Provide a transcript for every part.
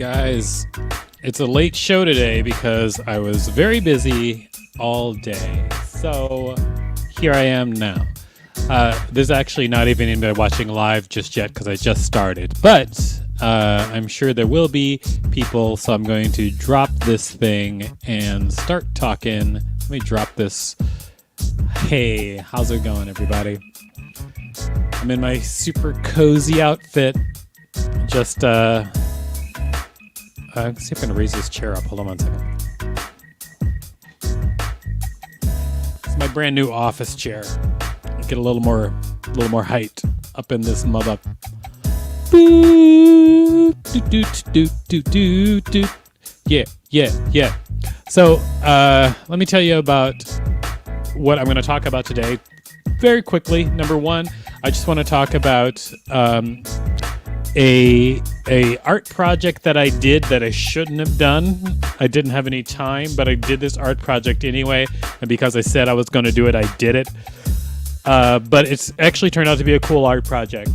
guys. It's a late show today because I was very busy all day. So here I am now. There's actually not even anybody watching live just yet because I just started. But I'm sure there will be people, so I'm going to drop this thing and start talking. Let me drop this. Hey, how's it going, everybody? I'm in my super cozy outfit. Just, let's see if I can raise this chair up. Hold on one second. It's my brand new office chair. Get a little more height up in this mother. Yeah. So, let me tell you about what I'm going to talk about today. Very quickly, number one, I just want to talk about a art project that I did that I shouldn't have done. I didn't have any time, but I did this art project anyway, and because I said I was going to do it, I did it. But it's actually turned out to be a cool art project.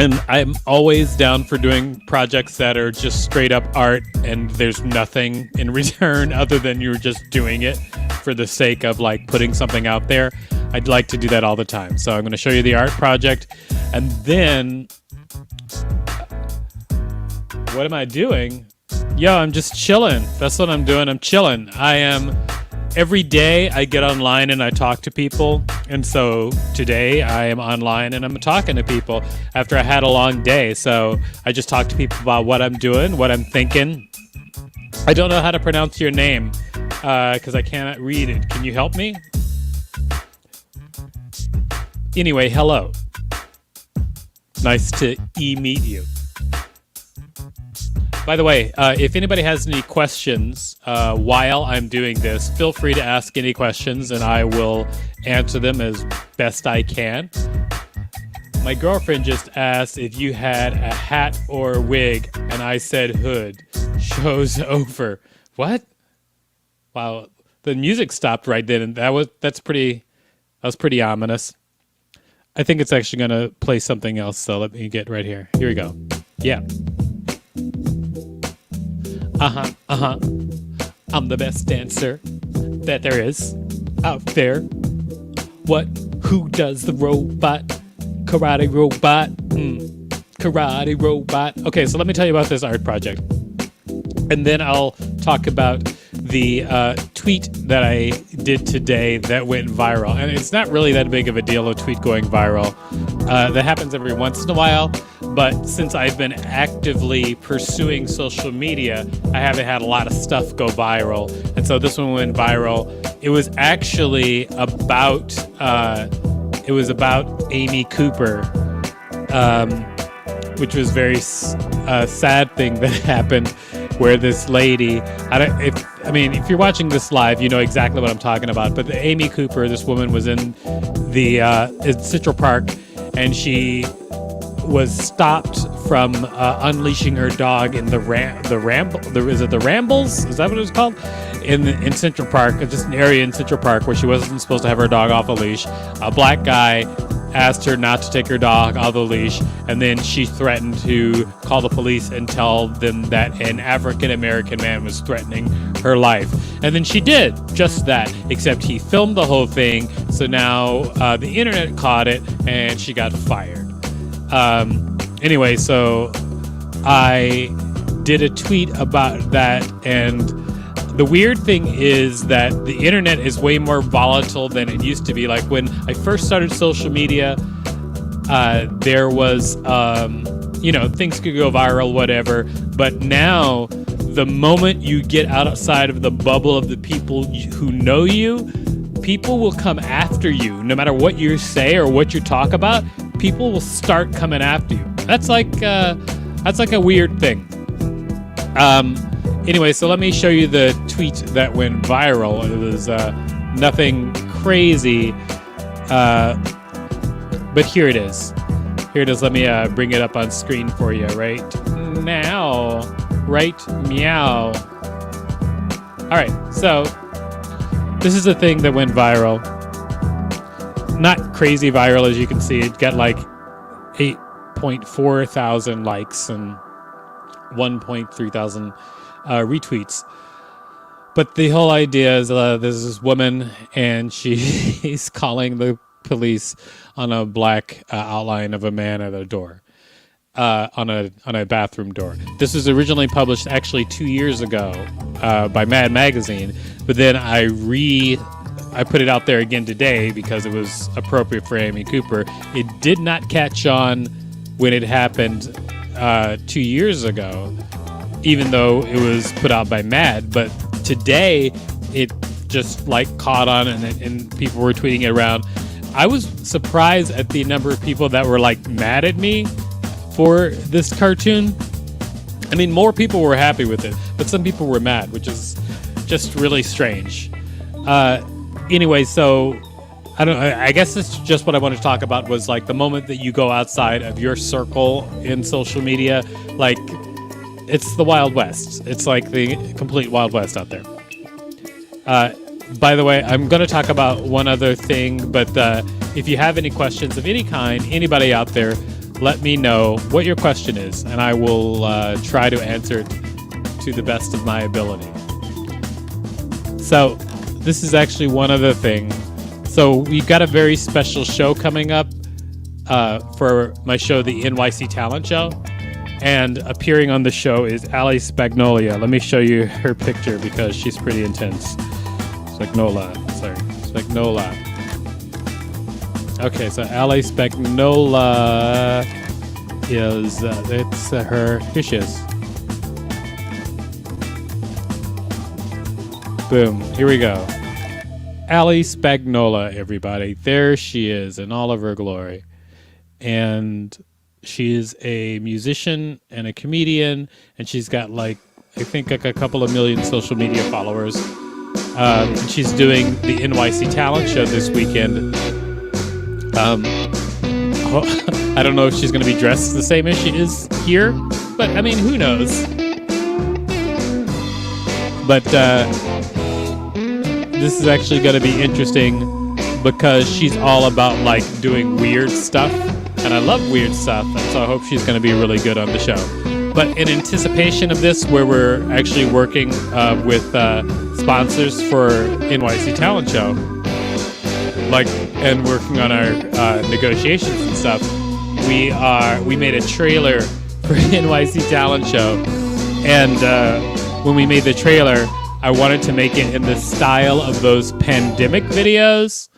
And I'm always down for doing projects that are just straight up art and there's nothing in return other than you're just doing it for the sake of like putting something out there. I'd like to do that all the time. So I'm going to show you the art project. And then what am I doing? Yo, I'm just chilling. That's what I'm doing. I'm chilling. Every day I get online and I talk to people. And so today I am online and I'm talking to people after I had a long day. So I just talk to people about what I'm doing, what I'm thinking. I don't know how to pronounce your name because I cannot read it. Can you help me? Anyway, hello. Nice to meet you. By the way, if anybody has any questions while I'm doing this, feel free to ask any questions and I will answer them as best I can. My girlfriend just asked if you had a hat or a wig, and I said hood. Show's over. What? Wow, the music stopped right then, and that was pretty ominous. I think it's actually going to play something else, so let me get right here. Here we go. Yeah. I'm the best dancer that there is out there. What? Who does the robot? Karate robot. Karate robot. Okay, so let me tell you about this art project. And then I'll talk about the tweet that I did today that went viral. And it's not really that big of a deal, a tweet going viral. That happens every once in a while. But since I've been actively pursuing social media, I haven't had a lot of stuff go viral. And so this one went viral. It was actually about Amy Cooper, which was a very sad thing that happened, where this lady, if you're watching this live, you know exactly what I'm talking about. But the Amy Cooper, this woman was in Central Park, and she was stopped from unleashing her dog in the Rambles? Is that what it was called? In Central Park, just an area in Central Park where she wasn't supposed to have her dog off a leash. A black guy asked her not to take her dog off the leash, and then she threatened to call the police and tell them that an African-American man was threatening her life. And then she did just that, except he filmed the whole thing, so now the internet caught it, and she got fired. Anyway, so I did a tweet about that, and the weird thing is that the internet is way more volatile than it used to be. Like when I first started social media, there was, things could go viral, whatever. But now, the moment you get outside of the bubble of the people who know you, people will come after you. No matter what you say or what you talk about, people will start coming after you. That's like a weird thing. Anyway, so let me show you the tweet that went viral. It was nothing crazy, but here it is. Let me bring it up on screen for you right now. Right meow. All right, so this is a thing that went viral. Not crazy viral, as you can see. It got like 8.4 thousand likes and 1.3 thousand retweets. But the whole idea is there's this woman, and she's calling the police on a black outline of a man at a door, on a bathroom door. This was originally published actually 2 years ago by Mad Magazine, but then I put it out there again today because it was appropriate for Amy Cooper. It did not catch on when it happened 2 years ago, even though it was put out by Mad. But today, it just like caught on, and people were tweeting it around. I was surprised at the number of people that were like mad at me for this cartoon. I mean, more people were happy with it, but some people were mad, which is just really strange. Anyway, so I guess it's just what I want to talk about was like the moment that you go outside of your circle in social media, like it's the Wild West. It's like the complete Wild West out there. By the way, I'm going to talk about one other thing, but if you have any questions of any kind, anybody out there, let me know what your question is, and I will try to answer it to the best of my ability. So, this is actually one other thing. So, we've got a very special show coming up for my show, the NYC Talent Show. And appearing on the show is Ali Spagnola. Let me show you her picture because she's pretty intense. Spagnola. Okay, so Ali Spagnola is, it's her, here she is. Boom, here we go. Ali Spagnola, everybody. There she is in all of her glory. And she is a musician and a comedian, and she's got like, I think like a couple of million social media followers. And she's doing the NYC Talent Show this weekend. I don't know if she's going to be dressed the same as she is here, but I mean, who knows? But this is actually going to be interesting because she's all about like doing weird stuff, and I love weird stuff, and so I hope she's going to be really good on the show. But in anticipation of this, where we're actually working with sponsors for NYC Talent Show, like, and working on our negotiations and stuff, we made a trailer for NYC Talent Show, and when we made the trailer, I wanted to make it in the style of those pandemic videos,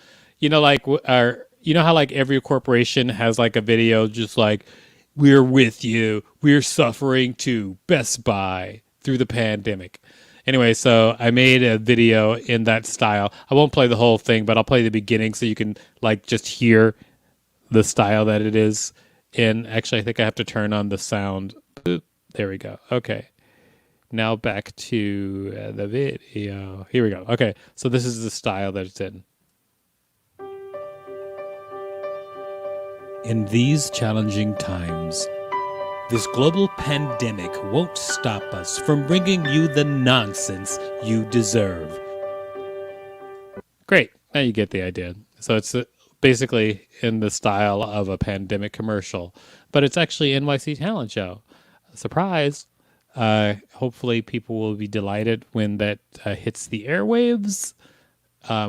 you know, like you know how like every corporation has like a video just like, we're with you, we're suffering too, Best Buy through the pandemic. Anyway, so I made a video in that style. I won't play the whole thing, but I'll play the beginning so you can like just hear the style that it is in. Actually, I think I have to turn on the sound. Boop. There we go. Okay. Now back to the video. Here we go. Okay, so this is the style that it's in. In these challenging times, this global pandemic won't stop us from bringing you the nonsense you deserve. Great. Now you get the idea. So it's basically in the style of a pandemic commercial, but it's actually NYC Talent Show. Surprise. Hopefully people will be delighted when that hits the airwaves,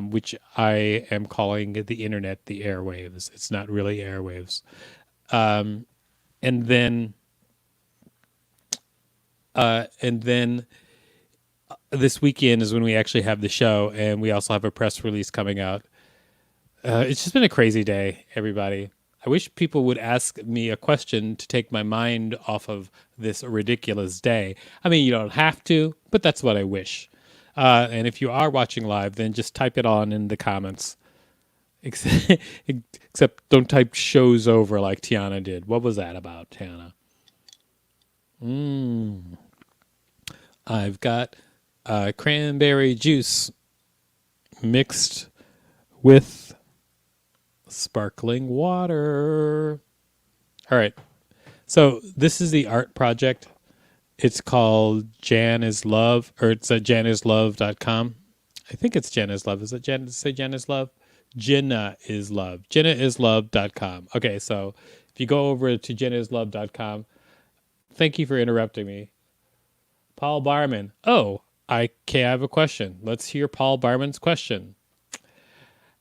which I am calling the internet the airwaves. It's not really airwaves. And then this weekend is when we actually have the show, and we also have a press release coming out. It's just been a crazy day, everybody. I wish people would ask me a question to take my mind off of this ridiculous day. I mean, you don't have to, but that's what I wish. And if you are watching live, then just type it on in the comments. Except don't type shows over like Tiana did. What was that about, Tiana? I've got cranberry juice mixed with sparkling water. All right. So this is the art project. It's called Jan is Love, or it's at janislove.com. I think it's Jan is Love. Is it Jan? Did it say Jan is Love? Jenna is Love. JennaIsLove.com. Okay, so if you go over to JennaIsLove.com, thank you for interrupting me. Paul Barman. Oh, I have a question. Let's hear Paul Barman's question.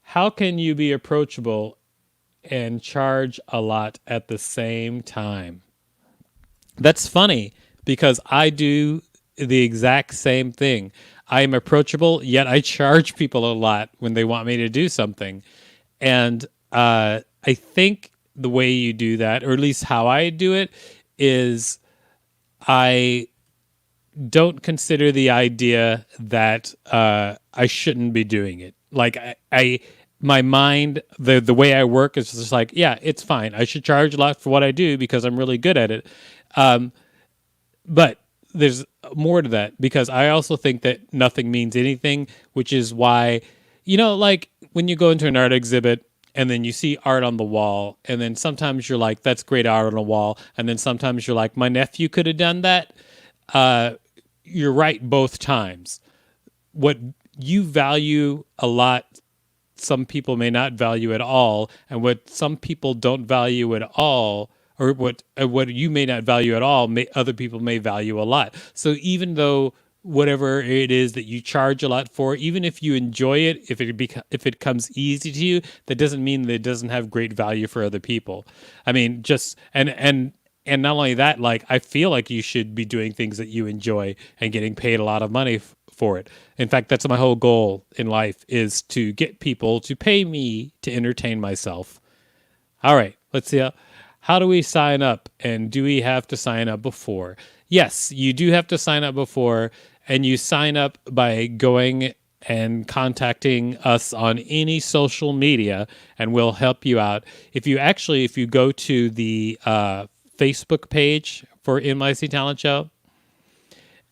How can you be approachable and charge a lot at the same time? That's funny because I do the exact same thing. I am approachable, yet I charge people a lot when they want me to do something. And I think the way you do that, or at least how I do it, is I don't consider the idea that I shouldn't be doing it. Like my mind, the way I work is just like, yeah, it's fine. I should charge a lot for what I do because I'm really good at it. But there's more to that because I also think that nothing means anything, which is why, like when you go into an art exhibit and then you see art on the wall, and then sometimes you're like, that's great art on the wall. And then sometimes you're like, my nephew could have done that. You're right both times. What you value a lot, some people may not value at all, and what some people don't value at all, or what you may not value at all, other people may value a lot. So even though whatever it is that you charge a lot for, even if you enjoy it, if it comes easy to you, that doesn't mean that it doesn't have great value for other people. I mean, just and not only that, like I feel like you should be doing things that you enjoy and getting paid a lot of money for it. In fact, that's my whole goal in life, is to get people to pay me to entertain myself. All right, let's see. How do we sign up? And do we have to sign up before? Yes, you do have to sign up before, and you sign up by going and contacting us on any social media, and we'll help you out. If you go to the Facebook page for NYC Talent Show,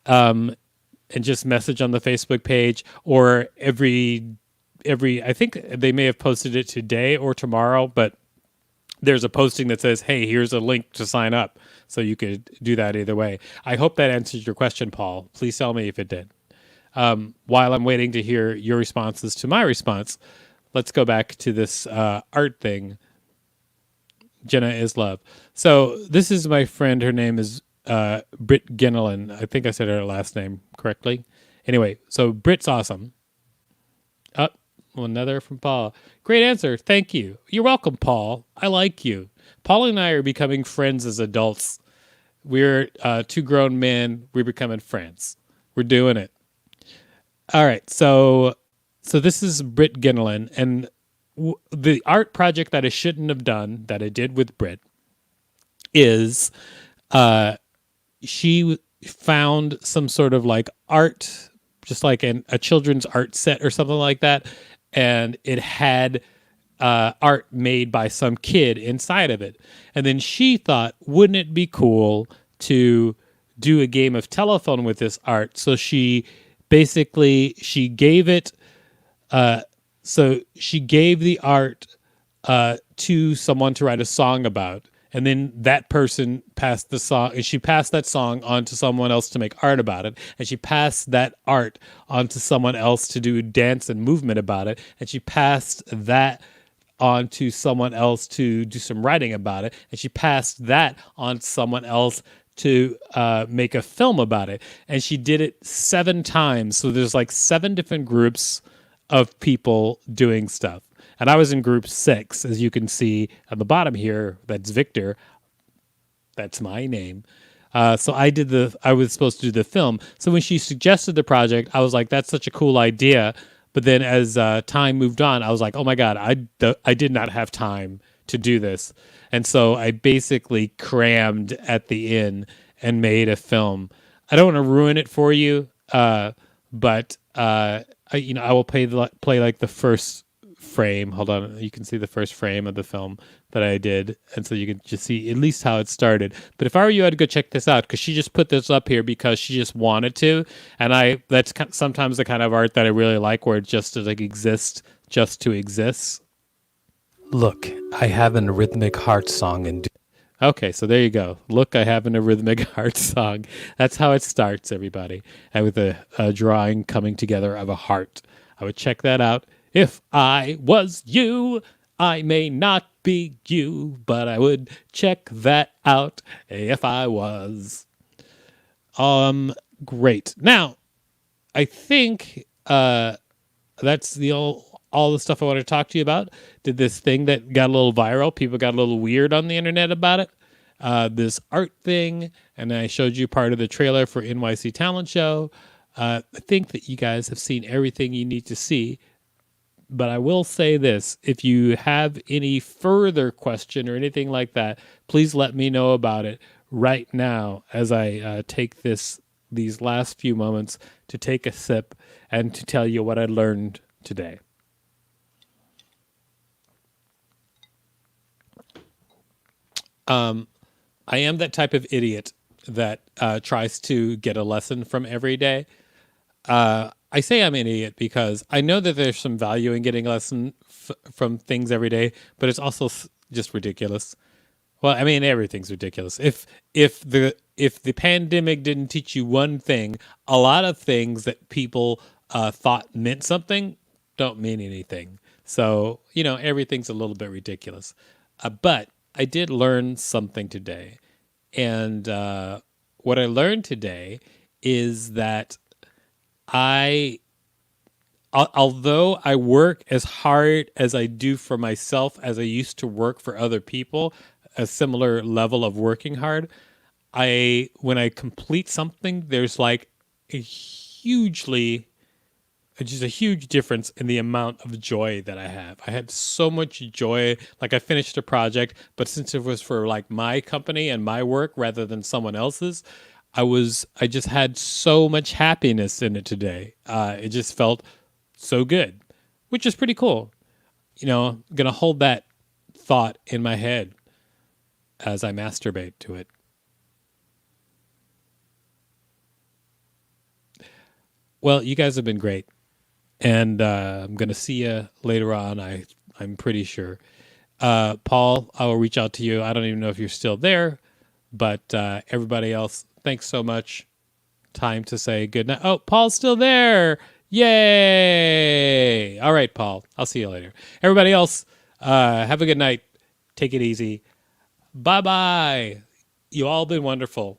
and just message on the Facebook page, or every I think they may have posted it today or tomorrow, but there's a posting that says, hey, here's a link to sign up. So you could do that either way. I hope that answers your question, Paul. Please tell me if it did. While I'm waiting to hear your responses to my response, let's go back to this art thing. Jenna is love. So this is my friend. Her name is Britt Ginnelan. I think I said her last name correctly. Anyway, so Britt's awesome. Another from Paul. Great answer. Thank you. You're welcome, Paul. I like you. Paul and I are becoming friends as adults. We're two grown men. We're becoming friends. We're doing it. All right. So this is Britt Ginnelan, and the art project that I shouldn't have done that I did with Britt is she found some sort of like art, just like a children's art set or something like that, and it had art made by some kid inside of it. And then she thought, wouldn't it be cool to do a game of telephone with this art? So she gave it. She gave the art to someone to write a song about. And then that person passed the song, and she passed that song on to someone else to make art about it. And she passed that art on to someone else to do dance and movement about it. And she passed that on to someone else to do some writing about it. And she passed that on to someone else to make a film about it. And she did it 7 times. So there's like 7 different groups of people doing stuff. And I was in group 6, as you can see at the bottom here. That's Victor. That's my name. So I was supposed to do the film. So when she suggested the project, I was like, that's such a cool idea. But then as time moved on, I was like, oh my God, I did not have time to do this. And so I basically crammed at the end and made a film. I don't want to ruin it for you, but I will play like the first frame. Hold on, you can see the first frame of the film that I did, and so you can just see at least how it started. But if I were you, I'd go check this out, because she just put this up here because she just wanted to, and that's sometimes the kind of art that I really like, where it just like exists just to exist. Look, I have a rhythmic heart song and. Okay, so there you go. Look, I have a rhythmic heart song. That's how it starts, everybody, and with a drawing coming together of a heart. I would check that out. If I was you, I may not be you, but I would check that out if I was. Great. Now, I think that's all the stuff I want to talk to you about. Did this thing that got a little viral. People got a little weird on the internet about it. This art thing, and I showed you part of the trailer for NYC Talent Show. I think that you guys have seen everything you need to see. But I will say this, if you have any further question or anything like that, please let me know about it right now as I take these last few moments to take a sip and to tell you what I learned today. I am that type of idiot that tries to get a lesson from every day. I say I'm an idiot because I know that there's some value in getting a lesson from things every day, but it's also just ridiculous. Well, I mean, everything's ridiculous. If the pandemic didn't teach you one thing, a lot of things that people thought meant something don't mean anything. So everything's a little bit ridiculous. But I did learn something today, and what I learned today is that I although I work as hard as I do for myself as I used to work for other people, a similar level of working hard, when I complete something, there's like a hugely just a huge difference in the amount of joy that I have. I had so much joy, like I finished a project, but since it was for like my company and my work rather than someone else's, I just had so much happiness in it today. It just felt so good, which is pretty cool. I'm gonna hold that thought in my head as I masturbate to it. Well, you guys have been great, and I'm gonna see you later on. I'm pretty sure. Paul, I will reach out to you. I don't even know if you're still there, but everybody else, thanks so much. Time to say good night. Oh, Paul's still there. Yay! All right, Paul. I'll see you later. Everybody else, have a good night. Take it easy. Bye bye. You all been wonderful.